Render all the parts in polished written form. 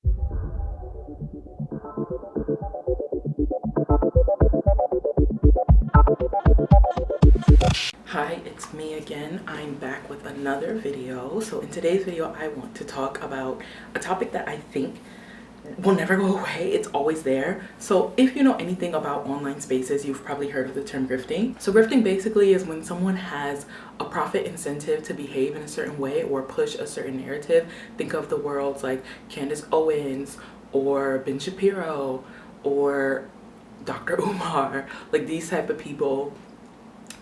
Hi, it's me again. I'm back with another video. So in today's video, I want to talk about a topic that I think will never go away. It's always there. So if you know anything about online spaces, you've probably heard of the term grifting. So grifting basically is when someone has a profit incentive to behave in a certain way or push a certain narrative. Think of the worlds like Candace Owens or Ben Shapiro or Dr. Umar, like these type of people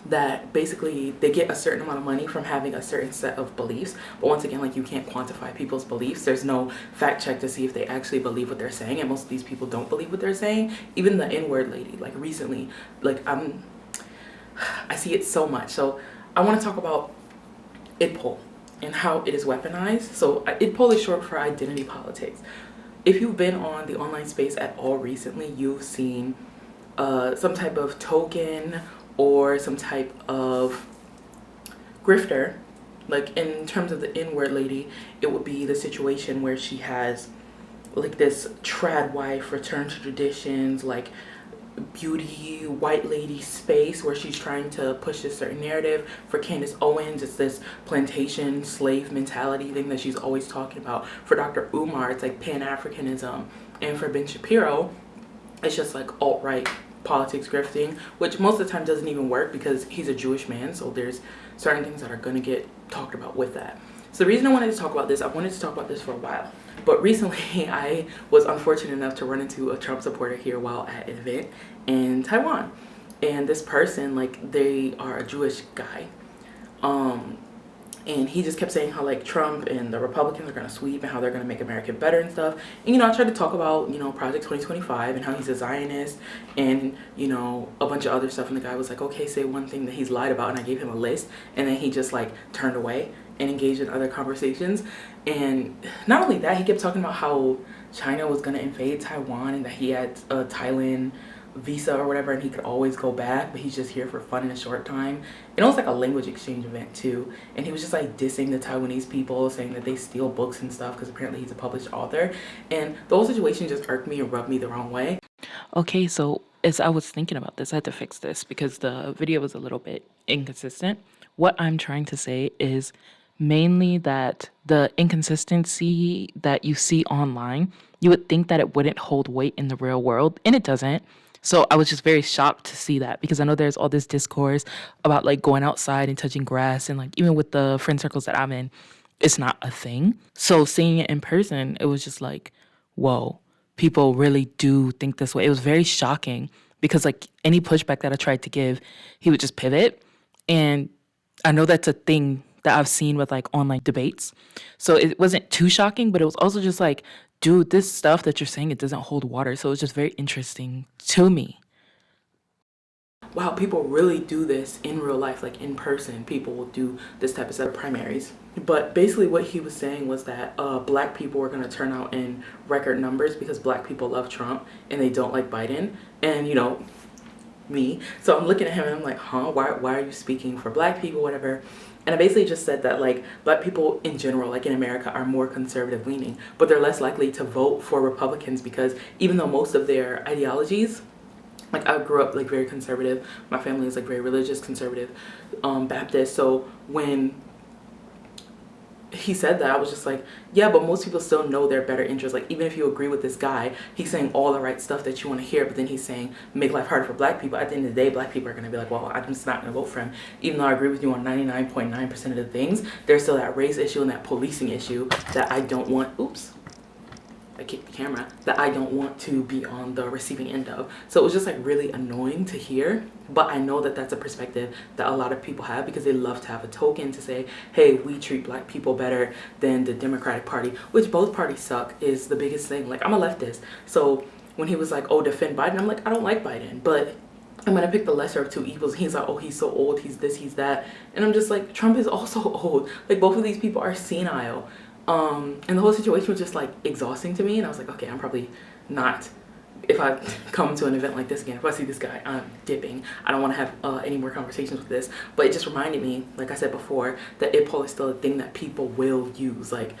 that basically they get a certain amount of money from having a certain set of beliefs. But once again, like, you can't quantify people's beliefs. There's no fact check to see if they actually believe what they're saying, and most of these people don't believe what they're saying. Even the N-word lady, like recently, like I see it so much. So I want to talk about IDPOL and how it is weaponized. So IDPOL is short for identity politics. If you've been on the online space at all recently, you've seen some type of token or some type of grifter. Like in terms of the N-word lady, it would be the situation where she has like this trad wife, return to traditions, like beauty white lady space where she's trying to push this certain narrative. For Candace Owens, it's this plantation slave mentality thing that she's always talking about. For Dr. Umar, it's like Pan-Africanism. And for Ben Shapiro, it's just like alt-right politics grifting, which most of the time doesn't even work because he's a Jewish man, so there's certain things that are going to get talked about with that. So the reason I wanted to talk about this, I wanted to talk about this for a while, but recently I was unfortunate enough to run into a Trump supporter here while at an event in Taiwan, and this person, like, they are a Jewish guy, and he just kept saying how like Trump and the Republicans are going to sweep and how they're going to make America better and stuff. And, you know, I tried to talk about, you know, Project 2025 and how he's a Zionist and, you know, a bunch of other stuff. And the guy was like, okay, say one thing that he's lied about. And I gave him a list. And then he just like turned away and engaged in other conversations. And not only that, he kept talking about how China was going to invade Taiwan and that he had a Thailand visa or whatever and he could always go back, but he's just here for fun in a short time. It was like a language exchange event too, and he was just like dissing the Taiwanese people, saying that they steal books and stuff because apparently he's a published author. And the whole situation just irked me and rubbed me the wrong way. Okay, so as I was thinking about this, I had to fix this because the video was a little bit inconsistent. What I'm trying to say is mainly that the inconsistency that you see online, you would think that it wouldn't hold weight in the real world, and it doesn't. So I was just very shocked to see that because I know there's all this discourse about like going outside and touching grass, and like even with the friend circles that I'm in, it's not a thing. So seeing it in person, it was just like, whoa, people really do think this way. It was very shocking because like any pushback that I tried to give, he would just pivot. And I know that's a thing that I've seen with like online debates. So it wasn't too shocking, but it was also just like, dude, this stuff that you're saying, it doesn't hold water. So it was just very interesting to me. Wow, people really do this in real life, like in person. People will do this type of set of primaries. But basically what he was saying was that black people were going to turn out in record numbers because black people love Trump and they don't like Biden. And, you know, me. So I'm looking at him and I'm like, huh, why are you speaking for black people, whatever? And I basically just said that like black people in general, like in America, are more conservative leaning, but they're less likely to vote for Republicans because even though most of their ideologies, like I grew up like very conservative, my family is like very religious, conservative, Baptist. So when he said that, I was just like, yeah, but most people still know their better interests. Like, even if you agree with this guy, he's saying all the right stuff that you want to hear, but then he's saying make life harder for black people. At the end of the day, black people are going to be like, well, I'm just not going to vote for him. Even though I agree with you on 99.9% of the things, there's still that race issue and that policing issue that I don't want, oops, I kicked the camera, that I don't want to be on the receiving end of. So it was just like really annoying to hear, but I know that that's a perspective that a lot of people have because they love to have a token to say, hey, we treat black people better than the Democratic Party, which both parties suck is the biggest thing. Like, I'm a leftist, so when he was like, oh, defend Biden, I'm like, I don't like Biden, but I'm gonna pick the lesser of two evils. He's like, oh, he's so old, he's this, he's that, and I'm just like, Trump is also old. Like, both of these people are senile. And the whole situation was just like exhausting to me, and I was like, okay, I'm probably not, if I come to an event like this again, if I see this guy, I'm dipping. I don't want to have any more conversations with this. But it just reminded me, like I said before, that IDPOL is still a thing that people will use. Like,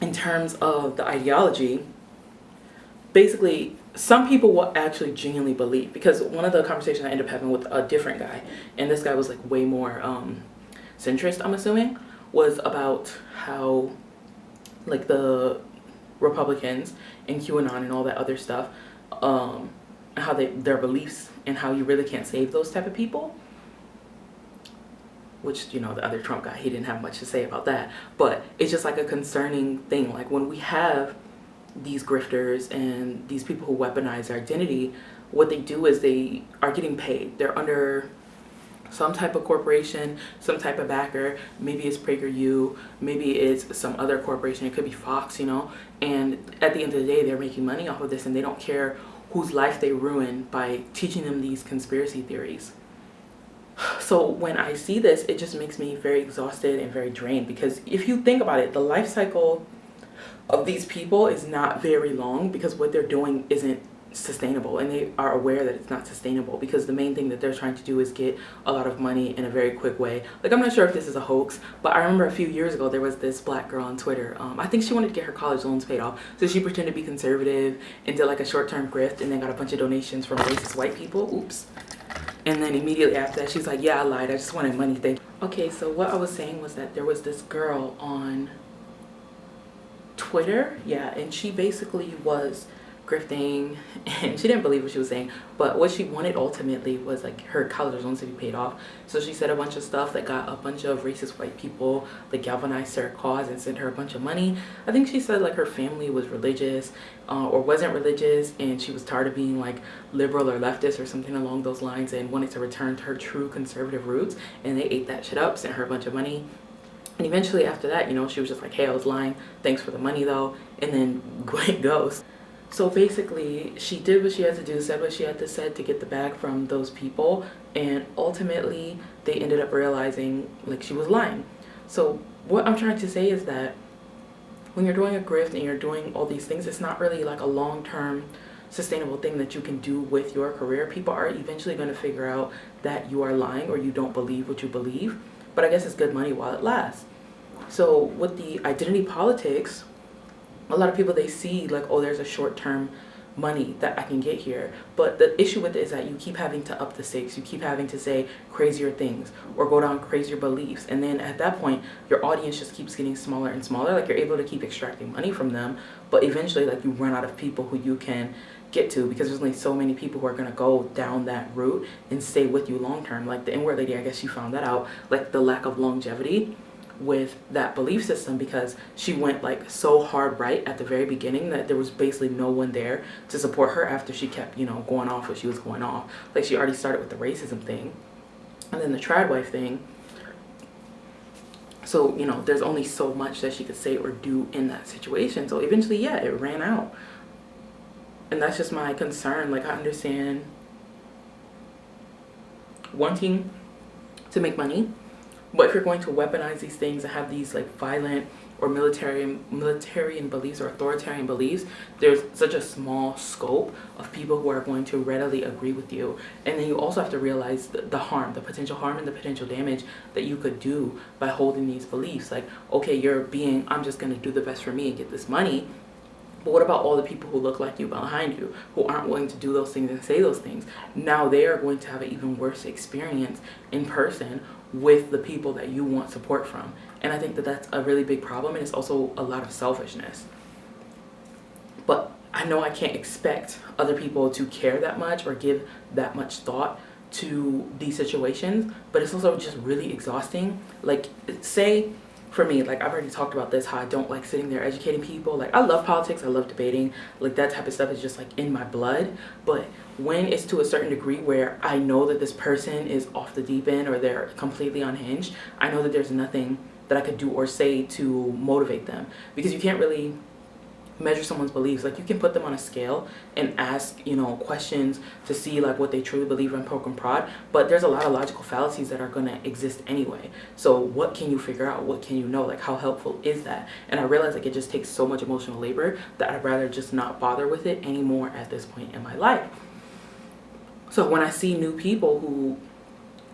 in terms of the ideology, basically some people will actually genuinely believe, because one of the conversations I ended up having with a different guy, and this guy was like way more centrist, I'm assuming, was about how like the Republicans and QAnon and all that other stuff, how their beliefs, and how you really can't save those type of people. Which, you know, the other Trump guy, he didn't have much to say about that. But it's just like a concerning thing. Like when we have these grifters and these people who weaponize their identity, what they do is they are getting paid. They're under some type of corporation, some type of backer. Maybe it's PragerU, maybe it's some other corporation. It could be Fox, you know. And at the end of the day, they're making money off of this, and they don't care whose life they ruin by teaching them these conspiracy theories. So when I see this, it just makes me very exhausted and very drained, because if you think about it, the life cycle of these people is not very long, because what they're doing isn't sustainable, and they are aware that it's not sustainable, because the main thing that they're trying to do is get a lot of money in a very quick way. Like, I'm not sure if this is a hoax, but I remember a few years ago there was this black girl on Twitter. I think she wanted to get her college loans paid off, so she pretended to be conservative and did like a short-term grift, and then got a bunch of donations from racist white people. Oops. And then immediately after that, she's like, yeah, I lied. I just wanted money. Thank you. Okay, so what I was saying was that there was this girl on Twitter. Yeah, and she basically was grifting, and she didn't believe what she was saying, but what she wanted ultimately was like her college loans to be paid off. So she said a bunch of stuff that got a bunch of racist white people like galvanized her cause and sent her a bunch of money. I think she said like her family was religious or wasn't religious, and she was tired of being like liberal or leftist or something along those lines, and wanted to return to her true conservative roots, and they ate that shit up, sent her a bunch of money. And eventually after that, you know, she was just like, hey, I was lying, thanks for the money though, and then went ghost. So basically, she did what she had to do, said what she had to say to get the bag from those people, and ultimately they ended up realizing like she was lying. So what I'm trying to say is that when you're doing a grift and you're doing all these things, it's not really like a long-term sustainable thing that you can do with your career. People are eventually going to figure out that you are lying or you don't believe what you believe, but I guess it's good money while it lasts. So with the identity politics, a lot of people, they see like, oh, there's a short-term money that I can get here, but the issue with it is that you keep having to up the stakes. You keep having to say crazier things or go down crazier beliefs, and then at that point your audience just keeps getting smaller and smaller. Like, you're able to keep extracting money from them, but eventually like you run out of people who you can get to, because there's only so many people who are going to go down that route and stay with you long term. Like the N-word lady, I guess she found that out, like the lack of longevity with that belief system, because she went like so hard right at the very beginning that there was basically no one there to support her after she kept, you know, going off what she was going off. Like, she already started with the racism thing and then the trad wife thing. So, you know, there's only so much that she could say or do in that situation. So eventually, yeah, it ran out. And that's just my concern. Like, I understand wanting to make money, but if you're going to weaponize these things and have these like violent or militarian beliefs or authoritarian beliefs, there's such a small scope of people who are going to readily agree with you. And then you also have to realize the harm, the potential harm and the potential damage that you could do by holding these beliefs. Like, okay, I'm just going to do the best for me and get this money. But what about all the people who look like you behind you, who aren't willing to do those things and say those things? Now they are going to have an even worse experience in person with the people that you want support from. And I think that that's a really big problem, and it's also a lot of selfishness. But I know I can't expect other people to care that much or give that much thought to these situations, but it's also just really exhausting. Like, say, for me, like, I've already talked about this, how I don't like sitting there educating people. Like, I love politics, I love debating, like that type of stuff is just like in my blood. But when it's to a certain degree where I know that this person is off the deep end or they're completely unhinged, I know that there's nothing that I could do or say to motivate them, because you can't really measure someone's beliefs. Like, you can put them on a scale and ask, you know, questions to see like what they truly believe in, poke and prod, but there's a lot of logical fallacies that are going to exist anyway. So what can you figure out? What can you know? Like, how helpful is that? And I realize like it just takes so much emotional labor that I'd rather just not bother with it anymore at this point in my life. So when I see new people who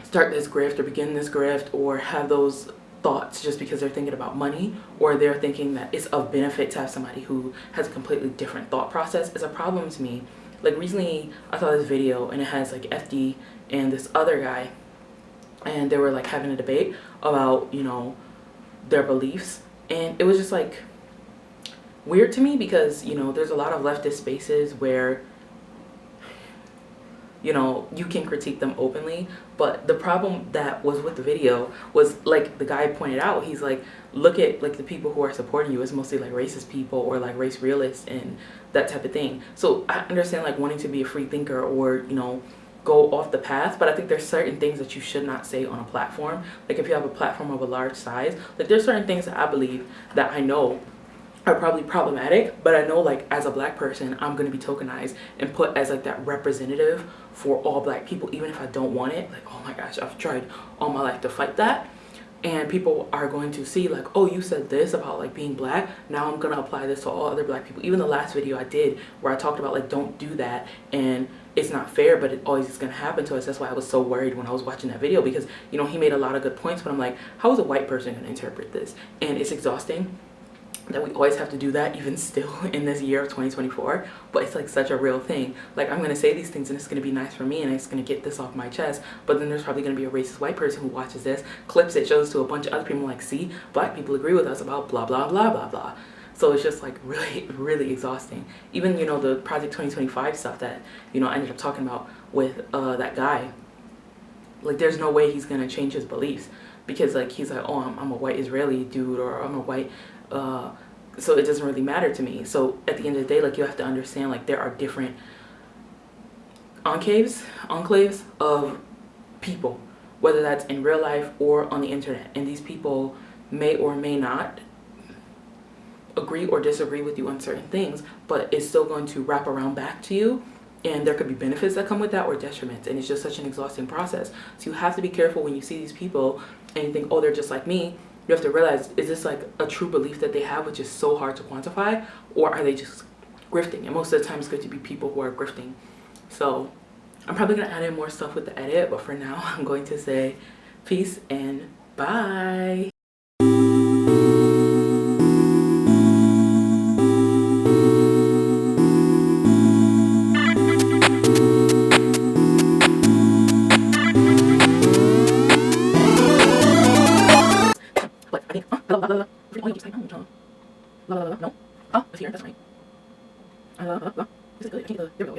start this grift or begin this grift or have those thoughts just because they're thinking about money, or they're thinking that it's of benefit to have somebody who has a completely different thought process, is a problem to me. Like recently I saw this video and it has like FD and this other guy, and they were like having a debate about, you know, their beliefs, and it was just like weird to me because, you know, there's a lot of leftist spaces where, you know, you can critique them openly, but the problem that was with the video was, like the guy pointed out, he's like, look at like the people who are supporting you is mostly like racist people or like race realists and that type of thing. So I understand like wanting to be a free thinker or, you know, go off the path, but I think there's certain things that you should not say on a platform. Like if you have a platform of a large size, like there's certain things that I believe that I know are probably problematic, but I know like as a black person I'm going to be tokenized and put as like that representative for all black people, even if I don't want it. Like, oh my gosh, I've tried all my life to fight that, and people are going to see like, oh, you said this about like being black, now I'm gonna apply this to all other black people. Even the last video I did where I talked about like don't do that and it's not fair, but it always is gonna happen to us. That's why I was so worried when I was watching that video, because, you know, he made a lot of good points, but I'm like, how is a white person gonna interpret this? And it's exhausting that we always have to do that, even still in this year of 2024, but it's like such a real thing. Like I'm gonna say these things and it's gonna be nice for me and it's gonna get this off my chest, but then there's probably gonna be a racist white person who watches this, clips it, shows it to a bunch of other people, like, see, black people agree with us about blah blah blah blah blah. So it's just like really exhausting. Even, you know, the Project 2025 stuff that, you know, I ended up talking about with that guy, like there's no way he's gonna change his beliefs, because like he's like, oh, I'm a white Israeli dude, or I'm a white so it doesn't really matter to me. So at the end of the day, like you have to understand, like there are different enclaves of people, whether that's in real life or on the internet, and these people may or may not agree or disagree with you on certain things, but it's still going to wrap around back to you, and there could be benefits that come with that or detriments, and it's just such an exhausting process. So you have to be careful when you see these people and you think, oh, they're just like me. You have to realize, is this like a true belief that they have, which is so hard to quantify, or are they just grifting? And most of the time it's going to be people who are grifting. So I'm probably going to add in more stuff with the edit, but for now I'm going to say peace and bye. But I think, blah, blah, blah, blah. Oh, you keep saying, oh, blah, blah, blah, no? Oh, it's here, that's right. Blah, blah, blah. Is it good? I can't, there we go, okay.